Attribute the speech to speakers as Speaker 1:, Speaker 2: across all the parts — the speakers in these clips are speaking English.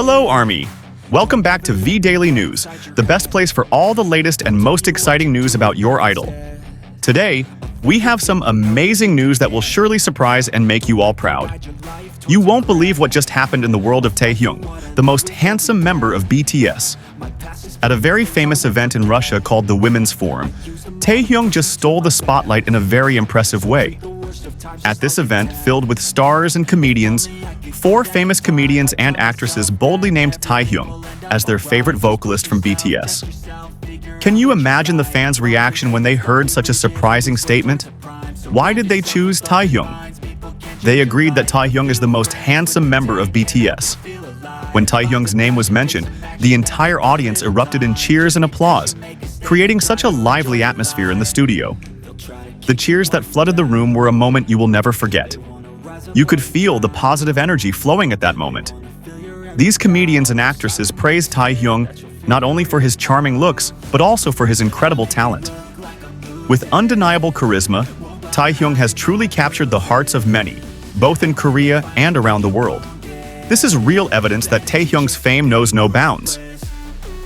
Speaker 1: Hello, Army! Welcome back to V Daily News, the best place for all the latest and most exciting news about your idol. Today, we have some amazing news that will surely surprise and make you all proud. You won't believe what just happened in the world of Taehyung, the most handsome member of BTS. At a very famous event in Russia called the Women's Forum, Taehyung just stole the spotlight in a very impressive way. At this event, filled with stars and comedians, 4 famous comedians and actresses boldly named Taehyung as their favorite vocalist from BTS. Can you imagine the fans' reaction when they heard such a surprising statement? Why did they choose Taehyung? They agreed that Taehyung is the most handsome member of BTS. When Taehyung's name was mentioned, the entire audience erupted in cheers and applause, creating such a lively atmosphere in the studio. The cheers that flooded the room were a moment you will never forget. You could feel the positive energy flowing at that moment. These comedians and actresses praised Taehyung not only for his charming looks, but also for his incredible talent. With undeniable charisma, Taehyung has truly captured the hearts of many, both in Korea and around the world. This is real evidence that Taehyung's fame knows no bounds.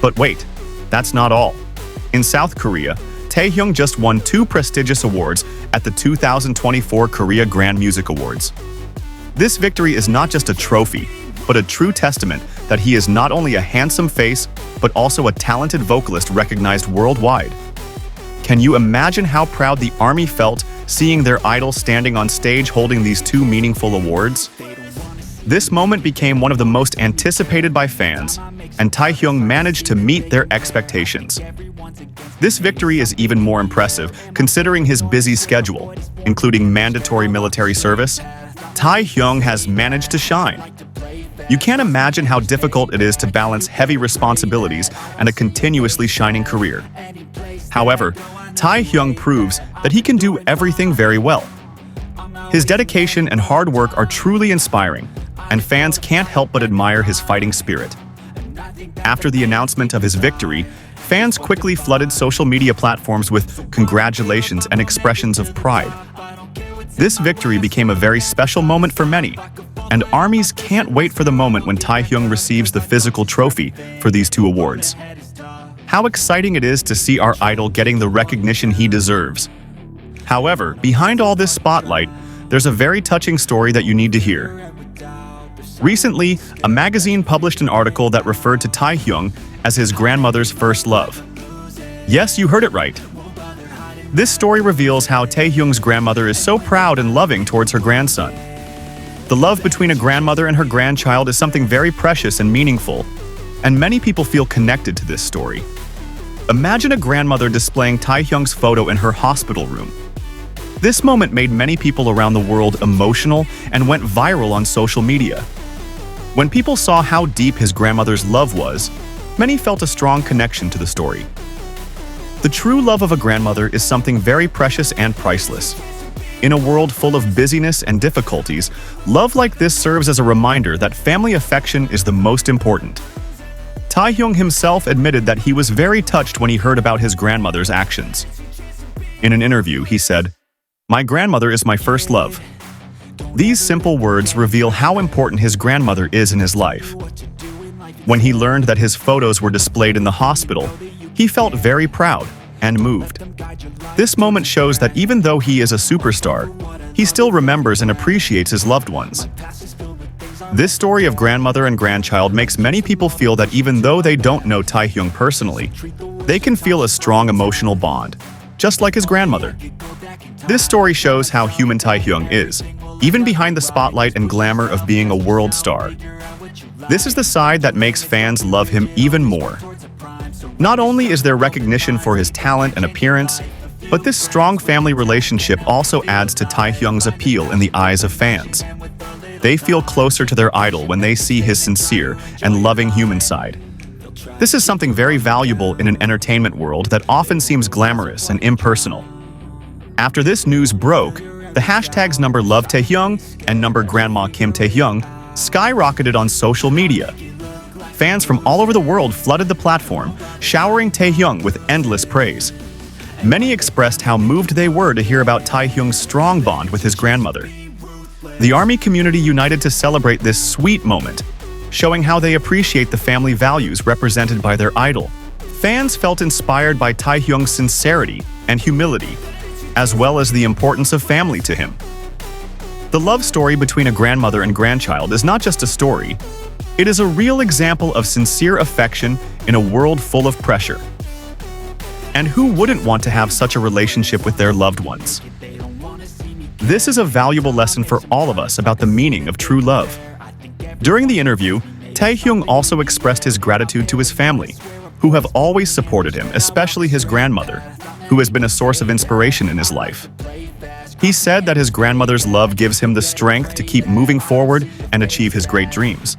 Speaker 1: But wait, that's not all. In South Korea, Taehyung just won 2 prestigious awards at the 2024 Korea Grand Music Awards. This victory is not just a trophy, but a true testament that he is not only a handsome face, but also a talented vocalist recognized worldwide. Can you imagine how proud the ARMY felt seeing their idol standing on stage holding these 2 meaningful awards? This moment became one of the most anticipated by fans, and Taehyung managed to meet their expectations. This victory is even more impressive considering his busy schedule, including mandatory military service. Taehyung has managed to shine. You can't imagine how difficult it is to balance heavy responsibilities and a continuously shining career. However, Taehyung proves that he can do everything very well. His dedication and hard work are truly inspiring, and fans can't help but admire his fighting spirit. After the announcement of his victory, fans quickly flooded social media platforms with congratulations and expressions of pride. This victory became a very special moment for many, and ARMYs can't wait for the moment when Taehyung receives the physical trophy for these 2 awards. How exciting it is to see our idol getting the recognition he deserves. However, behind all this spotlight, there's a very touching story that you need to hear. Recently, a magazine published an article that referred to Taehyung as his grandmother's first love. Yes, you heard it right. This story reveals how Taehyung's grandmother is so proud and loving towards her grandson. The love between a grandmother and her grandchild is something very precious and meaningful, and many people feel connected to this story. Imagine a grandmother displaying Taehyung's photo in her hospital room. This moment made many people around the world emotional and went viral on social media. When people saw how deep his grandmother's love was, many felt a strong connection to the story. The true love of a grandmother is something very precious and priceless. In a world full of busyness and difficulties, love like this serves as a reminder that family affection is the most important. Taehyung himself admitted that he was very touched when he heard about his grandmother's actions. In an interview, he said, "My grandmother is my first love." These simple words reveal how important his grandmother is in his life. When he learned that his photos were displayed in the hospital, he felt very proud and moved. This moment shows that even though he is a superstar, he still remembers and appreciates his loved ones. This story of grandmother and grandchild makes many people feel that even though they don't know Taehyung personally, they can feel a strong emotional bond, just like his grandmother. This story shows how human Taehyung is, even behind the spotlight and glamour of being a world star. This is the side that makes fans love him even more. Not only is there recognition for his talent and appearance, but this strong family relationship also adds to Taehyung's appeal in the eyes of fans. They feel closer to their idol when they see his sincere and loving human side. This is something very valuable in an entertainment world that often seems glamorous and impersonal. After this news broke, the hashtags #LoveTaehyung and #GrandmaKimTaehyung skyrocketed on social media. Fans from all over the world flooded the platform, showering Taehyung with endless praise. Many expressed how moved they were to hear about Taehyung's strong bond with his grandmother. The ARMY community united to celebrate this sweet moment, showing how they appreciate the family values represented by their idol. Fans felt inspired by Taehyung's sincerity and humility, as well as the importance of family to him. The love story between a grandmother and grandchild is not just a story, it is a real example of sincere affection in a world full of pressure. And who wouldn't want to have such a relationship with their loved ones? This is a valuable lesson for all of us about the meaning of true love. During the interview, Taehyung also expressed his gratitude to his family, who have always supported him, especially his grandmother, who has been a source of inspiration in his life. He said that his grandmother's love gives him the strength to keep moving forward and achieve his great dreams.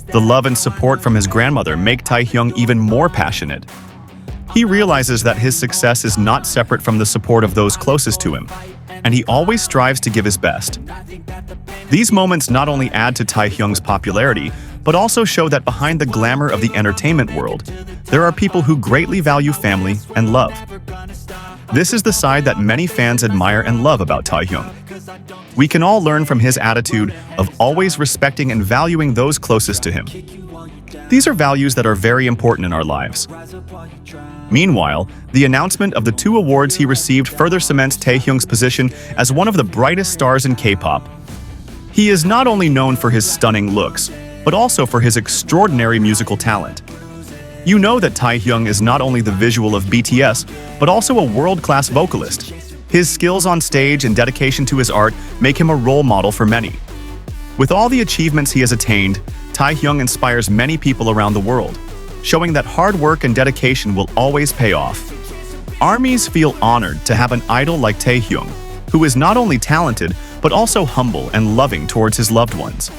Speaker 1: The love and support from his grandmother make Taehyung even more passionate. He realizes that his success is not separate from the support of those closest to him, and he always strives to give his best. These moments not only add to Taehyung's popularity, but also show that behind the glamour of the entertainment world, there are people who greatly value family and love. This is the side that many fans admire and love about Taehyung. We can all learn from his attitude of always respecting and valuing those closest to him. These are values that are very important in our lives. Meanwhile, the announcement of the 2 awards he received further cements Taehyung's position as one of the brightest stars in K-pop. He is not only known for his stunning looks, but also for his extraordinary musical talent. You know that Taehyung is not only the visual of BTS, but also a world-class vocalist. His skills on stage and dedication to his art make him a role model for many. With all the achievements he has attained, Taehyung inspires many people around the world, showing that hard work and dedication will always pay off. ARMYs feel honored to have an idol like Taehyung, who is not only talented, but also humble and loving towards his loved ones.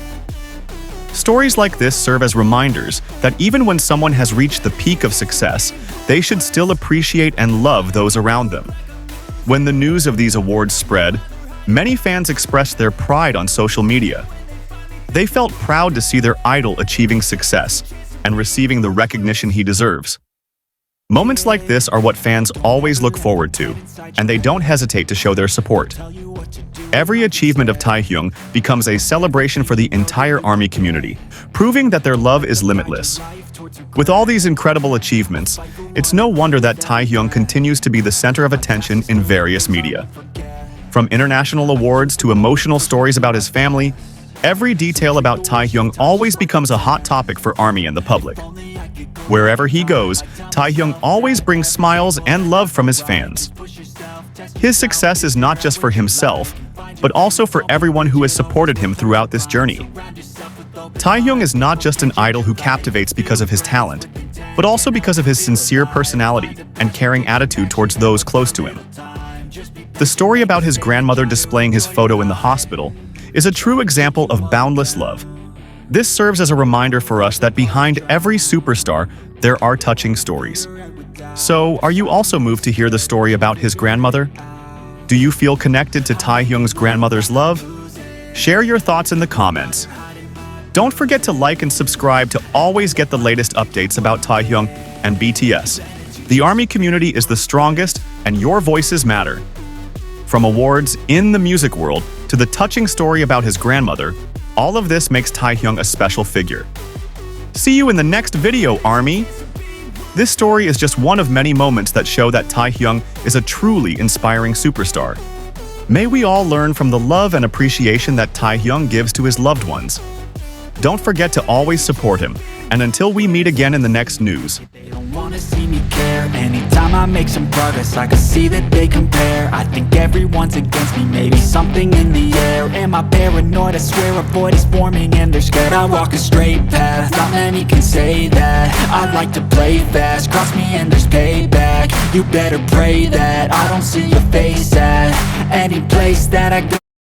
Speaker 1: Stories like this serve as reminders that even when someone has reached the peak of success, they should still appreciate and love those around them. When the news of these awards spread, many fans expressed their pride on social media. They felt proud to see their idol achieving success and receiving the recognition he deserves. Moments like this are what fans always look forward to, and they don't hesitate to show their support. Every achievement of Taehyung becomes a celebration for the entire ARMY community, proving that their love is limitless. With all these incredible achievements, it's no wonder that Taehyung continues to be the center of attention in various media. From international awards to emotional stories about his family, every detail about Taehyung always becomes a hot topic for ARMY and the public. Wherever he goes, Taehyung always brings smiles and love from his fans. His success is not just for himself, but also for everyone who has supported him throughout this journey. Taehyung is not just an idol who captivates because of his talent, but also because of his sincere personality and caring attitude towards those close to him. The story about his grandmother displaying his photo in the hospital is a true example of boundless love. This serves as a reminder for us that behind every superstar, there are touching stories. So, are you also moved to hear the story about his grandmother? Do you feel connected to Taehyung's grandmother's love? Share your thoughts in the comments. Don't forget to like and subscribe to always get the latest updates about Taehyung and BTS. The ARMY community is the strongest, and your voices matter. From awards in the music world to the touching story about his grandmother, all of this makes Taehyung a special figure. See you in the next video, ARMY! This story is just one of many moments that show that Taehyung is a truly inspiring superstar. May we all learn from the love and appreciation that Taehyung gives to his loved ones. Don't forget to always support him, and until we meet again in the next news.
Speaker 2: They don't wanna see me care. Anytime I make some progress, I can see that they compare. I think everyone's against me, maybe something in the air. Am I paranoid? I swear a void is forming and they're scared. I walk a straight path, not many can say that. I like to play fast, cross me and there's payback. You better pray that I don't see your face at any place that I go.